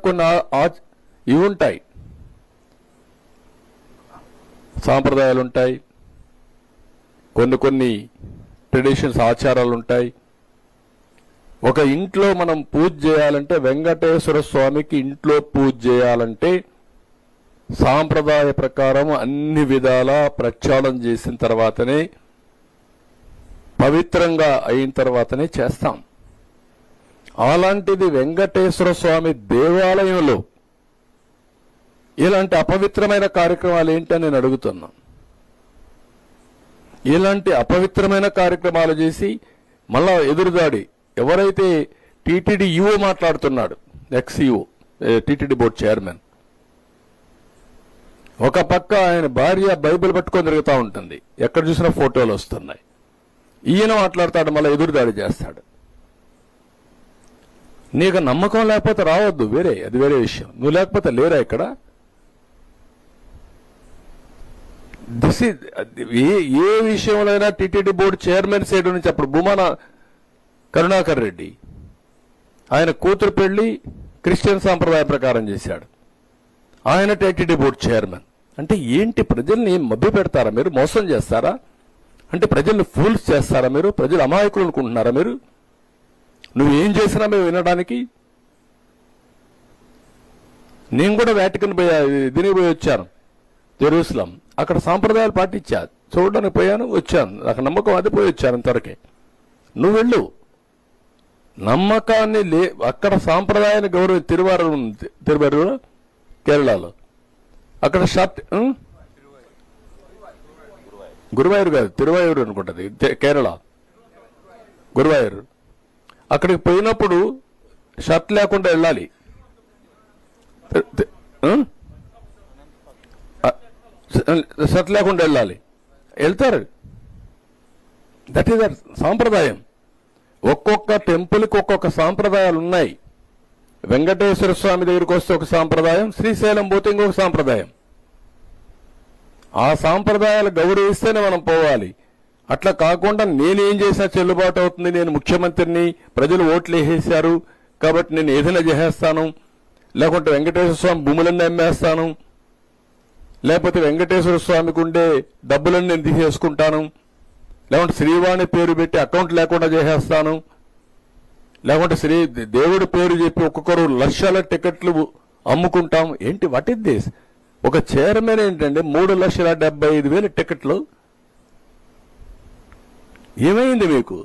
కొన్ని ఇవి ఉంటాయి, సాంప్రదాయాలు ఉంటాయి, కొన్ని ట్రెడిషన్స్, ఆచారాలు ఉంటాయి. ఒక ఇంట్లో మనం పూజ చేయాలంటే, వెంకటేశ్వర స్వామికి ఇంట్లో పూజ చేయాలంటే సాంప్రదాయ ప్రకారం అన్ని విధాలా ప్రక్షాళన చేసిన తర్వాతనే, పవిత్రంగా అయిన తర్వాతనే చేస్తాం. అలాంటిది వెంకటేశ్వర స్వామి దేవాలయంలో ఇలాంటి అపవిత్రమైన కార్యక్రమాలు ఏంటని నేను అడుగుతున్నాను. ఇలాంటి అపవిత్రమైన కార్యక్రమాలు చేసి మళ్ళా ఎదురుదాడి, ఎవరైతే టీటీడీ ఈఓ మాట్లాడుతున్నాడు, ఎక్స్-ఈఓ, టీటీడీ బోర్డు చైర్మన్, ఒక పక్క ఆయన భార్య బైబిల్ పట్టుకొని తిరుగుతూ ఉంటుంది, ఎక్కడ చూసినా ఫోటోలు వస్తున్నాయి. ఈయన మాట్లాడతాడు, మళ్ళీ ఎదురుదాడి చేస్తాడు. నీకు నమ్మకం లేకపోతే రావద్దు, అది వేరే విషయం. నువ్వు లేకపోతే లేరా ఇక్కడ? ఏ విషయంలో టీటీడీ బోర్డు చైర్మన్ సైడ్ నుంచి అప్పుడు భూమాన కరుణాకర్ రెడ్డి ఆయన కూతురు పెళ్లి క్రిస్టియన్ సాంప్రదాయ ప్రకారం చేశాడు. ఆయన టీటీడీ బోర్డు చైర్మన్. అంటే ఏంటి, ప్రజల్ని మభ్య పెడతారా మీరు? మోసం చేస్తారా? అంటే ప్రజల్ని ఫూల్స్ చేస్తారా మీరు? ప్రజలు అమాయకులు అనుకుంటున్నారా మీరు? నువ్వేం చేసినా మేము వినడానికి? నేను కూడా వాటికన్ దీనికి పోయి వచ్చాను, జెరూసలం. అక్కడ సాంప్రదాయాలు పాటించా, చూడడానికి పోయాను, వచ్చాను. నాకు నమ్మకం అది, పోయి వచ్చాను అంతవరకే. నువ్వు వెళ్ళు. నమ్మకాన్ని అక్కడ సాంప్రదాయాన్ని గౌరవ తిరువారూరు కేరళలో అక్కడ షర్ట్, గురువాయూరు కాదు, తిరువాయూరు అనుకుంటుంది కేరళ, గురువాయూరు. అక్కడికి పోయినప్పుడు షర్ట్ లేకుండా వెళ్ళాలి. షర్ట్ లేకుండా వెళ్ళాలి, వెళ్తారు. దట్ ఈస్ దట్ సాంప్రదాయం. ఒక్కొక్క టెంపుల్కి ఒక్కొక్క సాంప్రదాయాలు ఉన్నాయి. వెంకటేశ్వర స్వామి దగ్గరికి వస్తే ఒక సాంప్రదాయం, శ్రీశైలం పోతే ఇంకొక సాంప్రదాయం. ఆ సాంప్రదాయాలు గౌరవిస్తేనే మనం పోవాలి. అట్లా కాకుండా నేనేం చేసినా చెల్లుబాటు అవుతుంది, నేను ముఖ్యమంత్రిని, ప్రజలు ఓట్లు వేసేశారు కాబట్టి నేను ఏదైనా చేసేస్తాను, లేకుంటే వెంకటేశ్వర స్వామి భూములన్నీ అమ్మేస్తాను, లేకపోతే వెంకటేశ్వర స్వామికి ఉండే డబ్బులన్నీ నేను తీసేసుకుంటాను, లేకుంటే శ్రీవాణి పేరు పెట్టి అకౌంట్ లేకుండా చేసేస్తాను, లేకుంటే దేవుడి పేరు చెప్పి ఒక్కొక్కరు లక్షల టికెట్లు అమ్ముకుంటాం. ఏంటి, వాట్ ఇస్ దిస్? ఒక చైర్మన్ ఏంటంటే 3,75,000 టికెట్లు. ఏమైంది మీకు?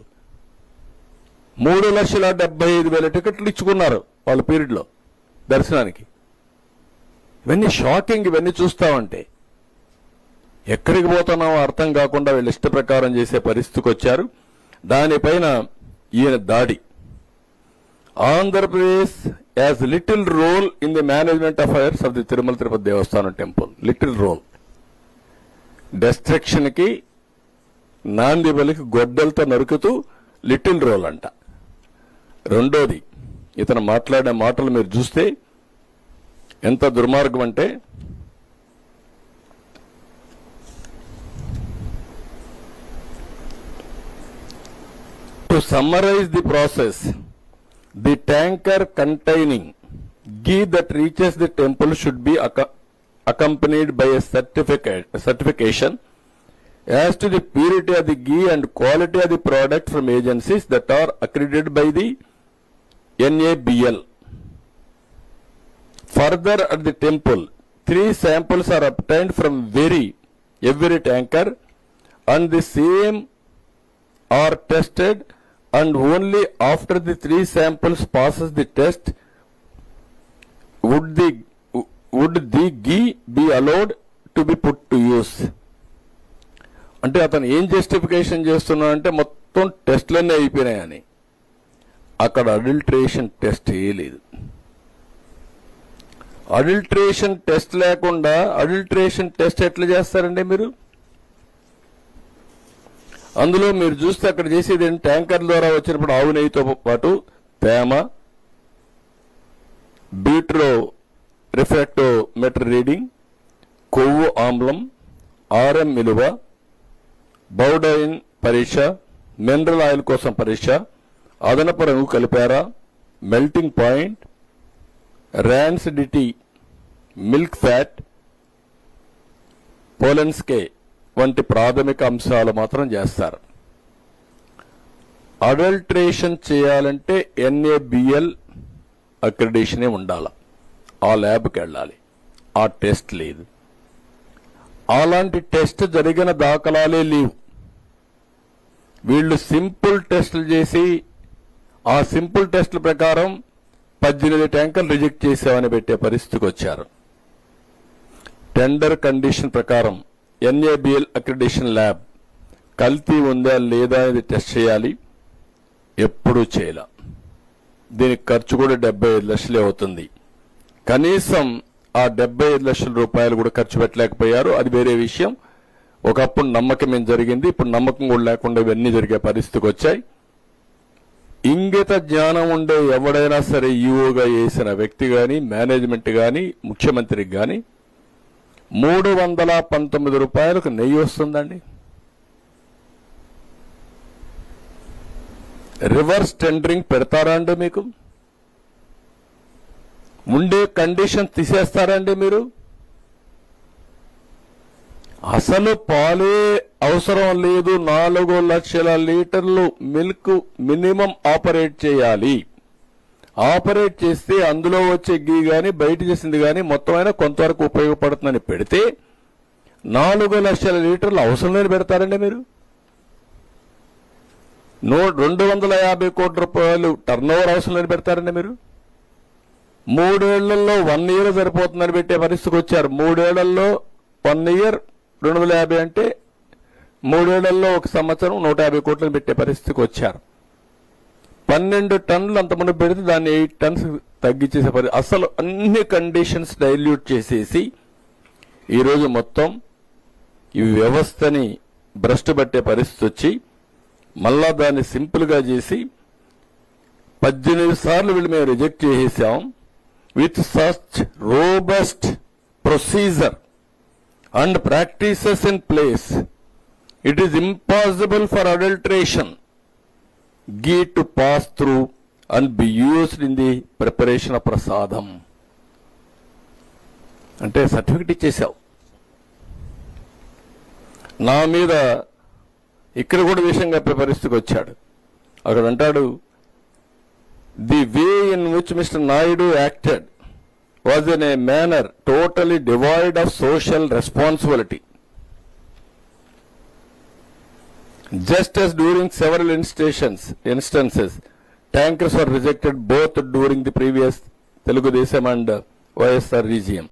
3,75,000 టికెట్లు ఇచ్చుకున్నారు వాళ్ళ పీరియడ్లో దర్శనానికి. ఇవన్నీ షాకింగ్. ఇవన్నీ చూస్తామంటే ఎక్కడికి పోతున్నామో అర్థం కాకుండా వీళ్ళు ఇష్ట ప్రకారం చేసే పరిస్థితికి వచ్చారు. దానిపైన ఈయన దాడి. Andhra Pradesh as little role in the management affairs of the Tirumala Tirupati Devasthanam temple. Little role. Destruction కి, నాంది బలికి గొడ్డలతో నరుకుతూ లిటిల్ రోల్ అంట. రెండోది, ఇతను మాట్లాడే మాటలు మీరు చూస్తే ఎంత దుర్మార్గం అంటే, to summarise the process, the tanker containing ghee that reaches the temple should be accompanied by a certification as to the purity of the ghee and quality of the product from agencies that are accredited by the NABL. Further, at the temple, 3 samples are obtained from every tanker, and the same are tested, and only after the 3 samples passes the test would the ghee be allowed to be put to use. అంటే అతను ఏం justification చేస్తున్నాడంటే మొత్తం టెస్ట్లన్నీ అయిపోయినాయని. అక్కడ adulteration test చేయలేదు. Adulteration test లేకుండా adulteration test ఎట్లా చేస్తారండి మీరు? అందులో మీరు చూస్తే అక్కడ చేసేది ట్యాంకర్ ద్వారా వచ్చినప్పుడు ఆవు నెయ్యితో పాటు తేమ, బీట్రో రిఫ్రాక్టోమీటర్ రీడింగ్, కొవ్వు ఆమ్లం, ఆర్ఎం విలువ, బౌడైన్ పరీక్ష, మినరల్ ఆయిల్ కోసం పరీక్ష, అదనపు రంగు కలిపారా, melting point, rancidity, milk fat, Polenske వంటి ప్రాథమిక అంశాలు మాత్రం చేస్తారు. అడల్ట్రేషన్ చేయాలంటే NABL అక్రిడేషనే ఉండాలి. ఆ ల్యాబ్కి వెళ్ళాలి. ఆ టెస్ట్ లేదు. అలాంటి టెస్ట్ జరిగిన దాఖలాలే లేవు. వీళ్ళు సింపుల్ టెస్టులు చేసి ఆ సింపుల్ టెస్టుల ప్రకారం 18 ట్యాంకర్లు రిజెక్ట్ చేసామని పెట్టే పరిస్థితికి వచ్చారు. టెండర్ కండిషన్ ప్రకారం NABL అక్రిడేషన్ ల్యాబ్ కల్తీ ఉందా లేదా అనేది టెస్ట్ చేయాలి. ఎప్పుడూ చేయాల. దీనికి ఖర్చు కూడా 75 లక్షలే అవుతుంది. కనీసం ఆ 75 లక్షల రూపాయలు కూడా ఖర్చు పెట్టలేకపోయారు. అది వేరే విషయం. ఒకప్పుడు నమ్మకం ఏం జరిగింది, ఇప్పుడు నమ్మకం కూడా లేకుండా ఇవన్నీ జరిగే పరిస్థితికి వచ్చాయి. ఇంగిత జ్ఞానం ఉండే ఎవడైనా సరే ఈఓగా వేసిన వ్యక్తి గాని, మేనేజ్మెంట్ గాని, ముఖ్యమంత్రికి గాని 319 రూపాయలకు నెయ్యి వస్తుందండి. రివర్స్ టెండరింగ్ పెడతారా అండి? మీకు ఉండే కండిషన్ తీసేస్తారండి మీరు? అసలు పాలే అవసరం లేదు. 4 లక్షల లీటర్లు మిల్క్ మినిమం ఆపరేట్ చేయాలి. ఆపరేట్ చేస్తే అందులో వచ్చే గీ గాని బయట చేసింది గాని మొత్తం అయినా కొంతవరకు ఉపయోగపడుతుందని పెడితే 4 లక్షల లీటర్లు అవసరం లేని పెడతారండి మీరు? 250 కోట్ల రూపాయలు టర్న్ ఓవర్ అవసరం లేని పెడతారండి మీరు? 3 ఏళ్లలో 1 ఇయర్ సరిపోతుందని పెట్టే పరిస్థితికి వచ్చారు. 3 ఏళ్లలో 1 ఇయర్ 250 అంటే 3 ఏళ్లలో 1 సంవత్సరం 150 కోట్లను పెట్టే పరిస్థితికి వచ్చారు. 12 టన్నులు అంతమంది పెడితే దాన్ని 8 టన్స్ తగ్గించేసే పరిస్థితి. అసలు అన్ని కండిషన్స్ డైల్యూట్ చేసేసి ఈరోజు మొత్తం ఈ వ్యవస్థని భ్రష్టు పట్టే పరిస్థితి వచ్చి మళ్ళా దాన్ని సింపుల్ గా చేసి 18 సార్లు వీళ్ళు మేము రిజెక్ట్ చేసేసాం. With such robust procedure and practices in place, it is impossible for adulteration ghee to pass through and be used in the preparation of prasadam. అంటే సర్టిఫికెట్ ఇచ్చేసావు. నా మీద ఇక్కడ కూడా విషయం చెప్పే పరిస్థితికి వచ్చాడు. అక్కడ అంటాడు, the way in which mister Naidu acted was in a manner totally devoid of social responsibility. Just as during several instances, tankers were rejected both during the previous Telugu Desam and YSR regime.